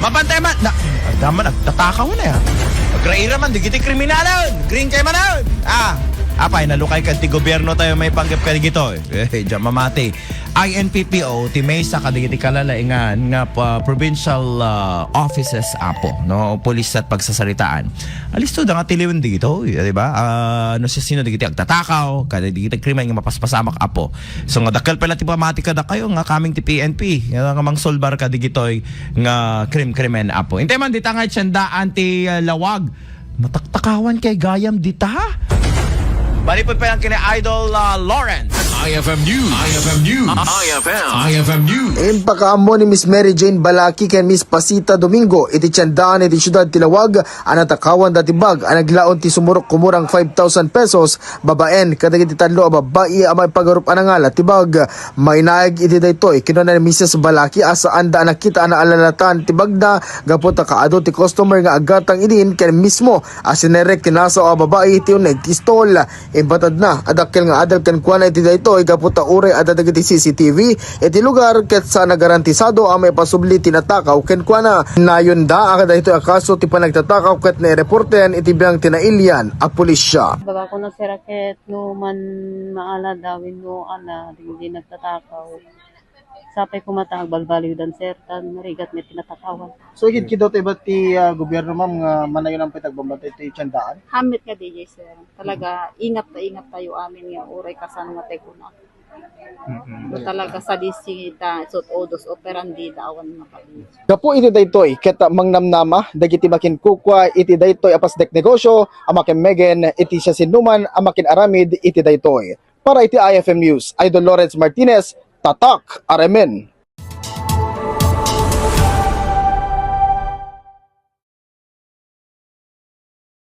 Mabantay man. Daman, nagtatakaw na yan. Magreira man, digiti kriminalan. Green kay manan. Apay, nalukay ka ti gobyerno tayo may panggap ka digito. Diyan mamati. INPPO, ti may sa kadigiti kalalaingan nga provincial offices apo, no? Police at pagsasaritaan. Alis to, da nga tiliwan digito, di ba? No siya sino digiti agtatakaw, kadigiti krimen nga mapaspasamak apo. So nga dakal pala ti pamati ka da kayo nga kaming ti PNP, nga mang solbar ka digitoy nga krimen apo. Inte man dita nga tiyandaan ti lawag. Mataktakawan kay gayam dita ha. Balipod pa lang kina Idol Lawrence. IFM News. IFM News. IFM News. Impakaamo ni Miss Mary Jane Balaki ken Miss Pasita Domingo iti tiyandaan iti syudad Tilawag ang natakawan dati bag ang naglaon ti sumurok kumurang 5,000 pesos babaen kadagiti tadlo a babae a may pagarup anangala ti bag mainaig iti daytoy kinuna ni Mrs. Balaki asa anda nakita na alalatan ti bagda gapot kaado ti customer nga agatang idin ken mismo asinerek tinaso a babae iti uneg ti stall ibatad na adakkel nga adal ken kuana iti daytoy gapot ure ada dagiti CCTV iti lugar ket sa nagarantisado ang may pasubli tinatakaw ken kuana nayon da akada ito akaso ti panagtatakaw ket na reporten iti bilang tinailyan a pulisya. Baga ko na si Raket no man maala dawin no ala hindi nagtatakaw. Sapay kumatag balbaliw dan sertan marigat may tinatakawan. So higit kidaw tayo ba ti gobyerno ma'am nga manayon ang pitagbambantay ti tiyandaan? Hamit nga DJ sir. Talaga ingat tayo amin nga uray kasano nga tayo na. Talaga sa disita sot odos operandi dawan na kami. Gapo iti daytoy ket mangnamnama dagiti makin kukwa iti daytoy apas dek negosyo amaken megen iti siya sinuman amakin aramid iti daytoy. Para iti IFM News, Idol Lawrence Martinez, Tatak, Aremen.